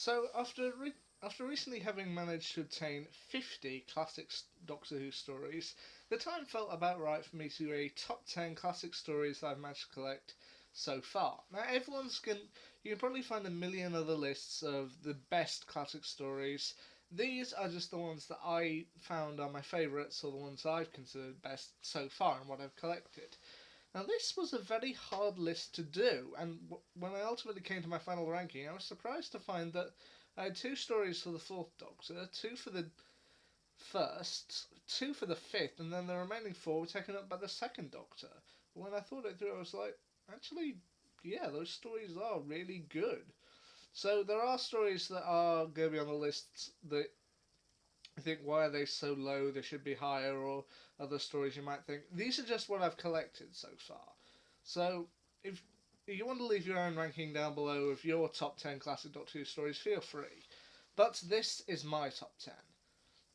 So after recently having managed to obtain 50 classic Doctor Who stories, the time felt about right for me to do a top 10 classic stories that I've managed to collect so far. Now you can probably find a million other lists of the best classic stories. These are just the ones that I found are my favourites, or the ones I've considered best so far and what I've collected. Now, this was a very hard list to do, and when I ultimately came to my final ranking, I was surprised to find that I had two stories for the Fourth Doctor, two for the first, two for the fifth, and then the remaining four were taken up by the Second Doctor. But when I thought it through, I was like, actually, yeah, those stories are really good. So there are stories that are going to be on the list that I think, why are they so low? They should be higher, or other stories you might think. These are just what I've collected so far. So if you want to leave your own ranking down below of your top 10 classic Doctor Who stories, feel free. But this is my top 10.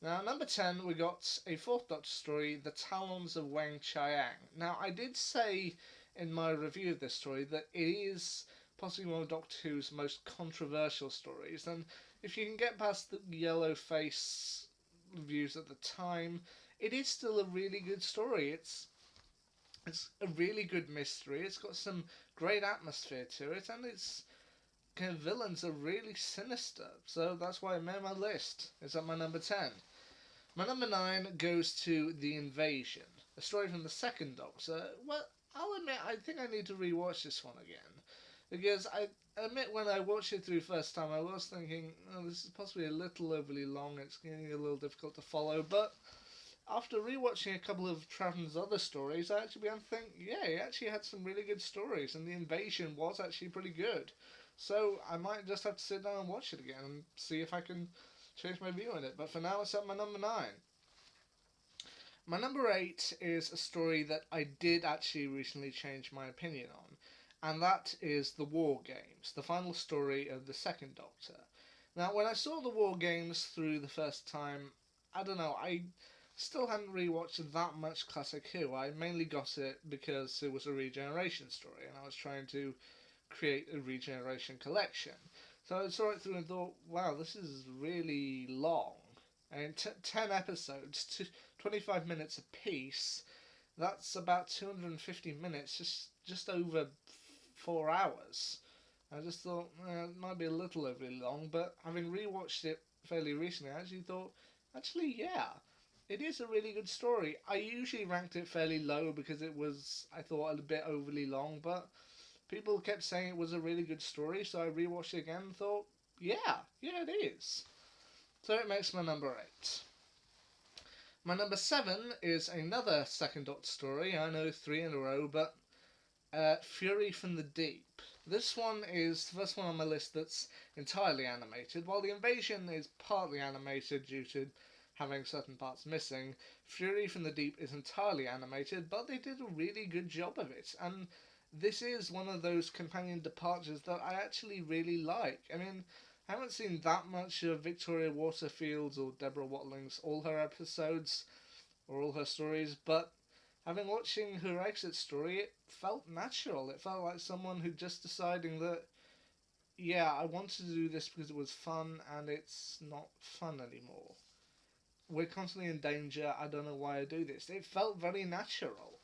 Now, number 10, we got a fourth Doctor story, The Talons of Weng Chiang. Now, I did say in my review of this story that it is possibly one of Doctor Who's most controversial stories, and if you can get past the yellow face reviews at the time, it is still a really good story. It's a really good mystery. It's got some great atmosphere to it, and its kind of villains are really sinister. So that's why it made my list. It's at my number 10. My number 9 goes to The Invasion, a story from the second Doctor. Well, I'll admit, I think I need to rewatch this one again. Because I admit when I watched it through first time, I was thinking, oh, this is possibly a little overly long, it's getting a little difficult to follow, but after rewatching a couple of Troughton's other stories, I actually began to think, yeah, he actually had some really good stories, and The Invasion was actually pretty good. So I might just have to sit down and watch it again and see if I can change my view on it. But for now, it's at my number 9. My number 8 is a story that I did actually recently change my opinion on, and that is The War Games, the final story of the second Doctor. Now, when I saw The War Games through the first time, I don't know, I still hadn't rewatched that much Classic Who. I mainly got it because it was a regeneration story, and I was trying to create a regeneration collection. So I saw it through and thought, wow, this is really long. And 10 episodes, 25 minutes a piece, that's about 250 minutes, just over 4 hours. I just thought it might be a little overly long, but having rewatched it fairly recently, I actually thought, actually, yeah, it is a really good story. I usually ranked it fairly low because it was, I thought, a bit overly long, but people kept saying it was a really good story, so I rewatched it again and thought, yeah, it is. So it makes my number 8. My number 7 is another second Doctor story. I know 3 in a row, but Fury from the Deep. This one is the first one on my list that's entirely animated. While The Invasion is partly animated due to having certain parts missing, Fury from the Deep is entirely animated, but they did a really good job of it. And this is one of those companion departures that I actually really like. I mean, I haven't seen that much of Victoria Waterfield's or Deborah Watling's all her episodes or all her stories, but having watching her exit story, it felt natural. It felt like someone who just deciding that, yeah, I wanted to do this because it was fun, and it's not fun anymore. We're constantly in danger. I don't know why I do this. It felt very natural,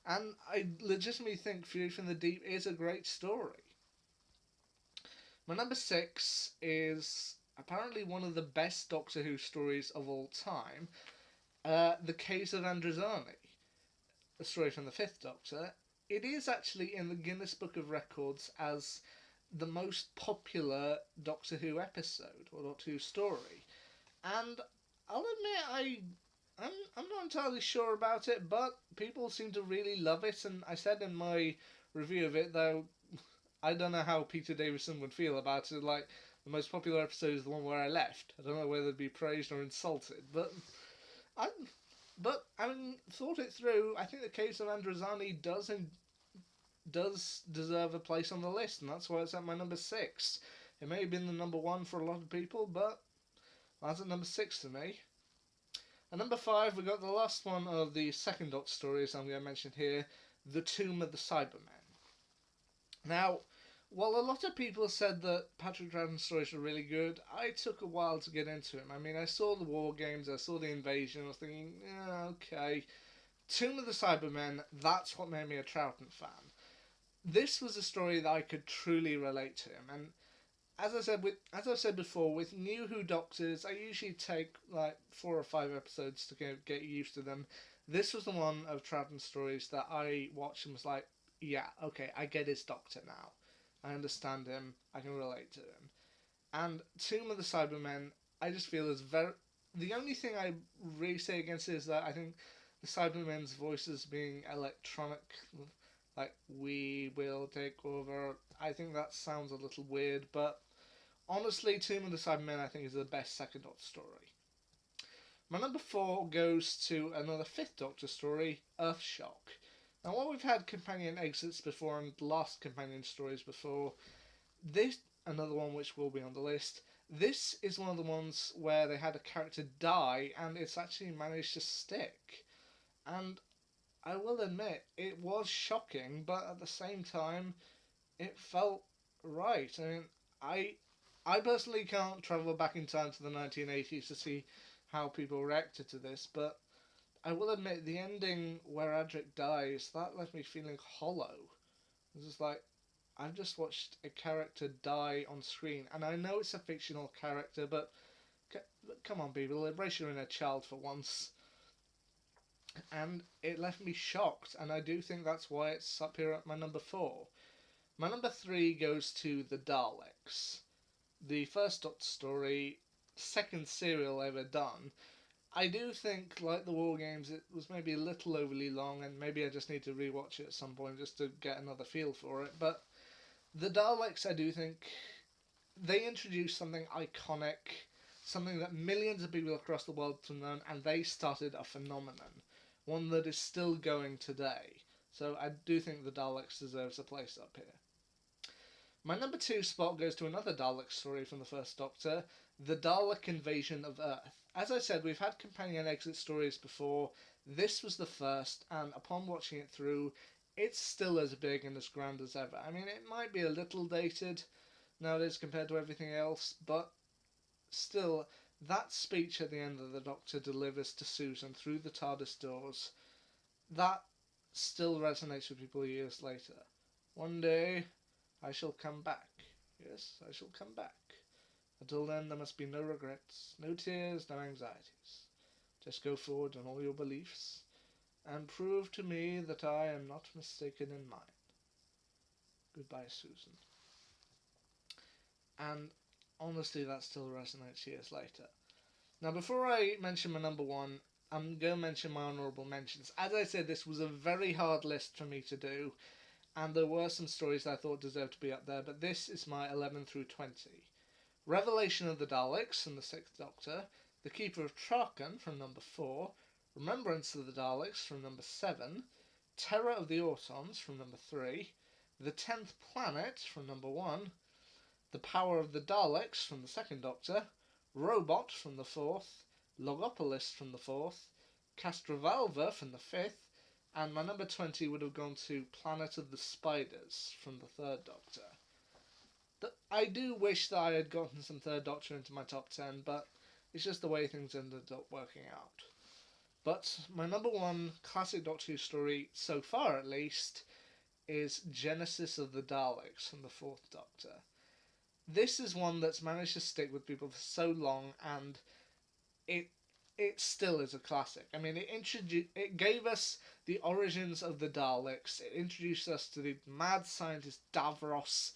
and I legitimately think Fury from the Deep is a great story. My number 6 is apparently one of the best Doctor Who stories of all time, The Caves of Androzani, a story from the Fifth Doctor. It is actually in the Guinness Book of Records as the most popular Doctor Who episode or Doctor Who story, and I'll admit I'm not entirely sure about it, but people seem to really love it, and I said in my review of it, though I don't know how Peter Davison would feel about it. Like, the most popular episode is the one where I left. I don't know whether to be praised or insulted, but I, having thought it through, I think the case of Androzani does deserve a place on the list, and that's why it's at my number 6. It may have been the number 1 for a lot of people, but that's at number 6 to me. At number 5, we got the last one of the second Doctor stories I'm going to mention here, The Tomb of the Cybermen. Now, While a lot of people said that Patrick Troughton's stories were really good, I took a while to get into him. I mean, I saw the War Games, I saw the Invasion, I was thinking, yeah, okay. Tomb of the Cybermen, that's what made me a Troughton fan. This was a story that I could truly relate to him, and as I've said before, with New Who Doctors, I usually take like 4 or 5 episodes to get used to them. This was the one of Troughton's stories that I watched and was like, yeah, okay, I get his Doctor now. I understand him. I can relate to him. And Tomb of the Cybermen, I just feel is very. The only thing I really say against it is that I think the Cybermen's voices being electronic, like "we will take over." I think that sounds a little weird, but honestly, Tomb of the Cybermen I think is the best second Doctor story. My number four goes to another Fifth Doctor story, Earthshock. Now, while we've had companion exits before and last companion stories before, this another one which will be on the list. This is one of the ones where they had a character die and it's actually managed to stick. And I will admit it was shocking, but at the same time it felt right. I mean, I I personally can't travel back in time to the 1980s to see how people reacted to this, but I will admit the ending where Adric dies that left me feeling hollow. It's just like I've just watched a character die on screen, and I know it's a fictional character, but come on, people, embrace your inner child for once. And it left me shocked, and I do think that's why it's up here at my number four. My number three goes to the Daleks, the first Doctor story, second serial ever done. I do think, like the War Games, it was maybe a little overly long, and maybe I just need to rewatch it at some point just to get another feel for it. But the Daleks, I do think they introduced something iconic, something that millions of people across the world have known, and they started a phenomenon, one that is still going today. So I do think the Daleks deserves a place up here. My number two spot goes to another Dalek story from the first Doctor, the Dalek invasion of Earth. As I said, we've had companion exit stories before. This was the first, and upon watching it through, it's still as big and as grand as ever. I mean, it might be a little dated nowadays compared to everything else, but still, that speech at the end that the Doctor delivers to Susan through the TARDIS doors, that still resonates with people years later. One day, I shall come back. Yes, I shall come back. Until then, there must be no regrets, no tears, no anxieties. Just go forward on all your beliefs and prove to me that I am not mistaken in mine. Goodbye, Susan. And honestly, that still resonates years later. Now, before I mention my number one, I'm going to mention my honourable mentions. As I said, this was a very hard list for me to do, and there were some stories I thought deserved to be up there, but this is my 11 through 20. Revelation of the Daleks from the Sixth Doctor, The Keeper of Traken from number 4, Remembrance of the Daleks from number 7, Terror of the Autons from number 3, The Tenth Planet from number 1, The Power of the Daleks from the Second Doctor, Robot from the 4th, Logopolis from the 4th, Castrovalva from the 5th, and my number 20 would have gone to Planet of the Spiders from the Third Doctor. I do wish that I had gotten some Third Doctor into my top 10, but it's just the way things ended up working out. But my number one classic Doctor Who story, so far at least, is Genesis of the Daleks from the Fourth Doctor. This is one that's managed to stick with people for so long, and it still is a classic. I mean, it gave us the origins of the Daleks. It introduced us to the mad scientist Davros,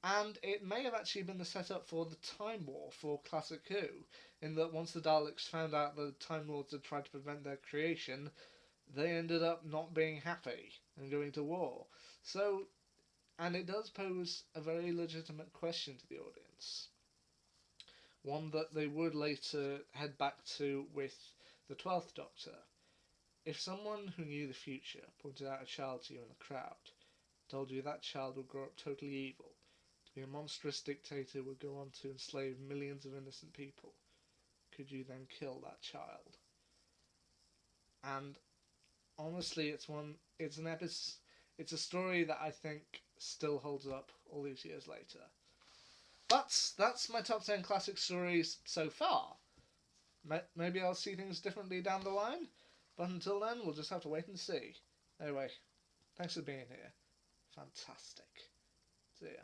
and it may have actually been the setup for the Time War for Classic Who, in that once the Daleks found out that the Time Lords had tried to prevent their creation, they ended up not being happy and going to war. So, and it does pose a very legitimate question to the audience. One that they would later head back to with the 12th Doctor. If someone who knew the future pointed out a child to you in the crowd, told you that child would grow up totally evil, to be a monstrous dictator who would go on to enslave millions of innocent people, could you then kill that child? And honestly, it's a story that I think still holds up all these years later. That's my top 10 classic stories so far. Maybe I'll see things differently down the line, but until then, we'll just have to wait and see. Anyway, thanks for being here. Fantastic. See ya.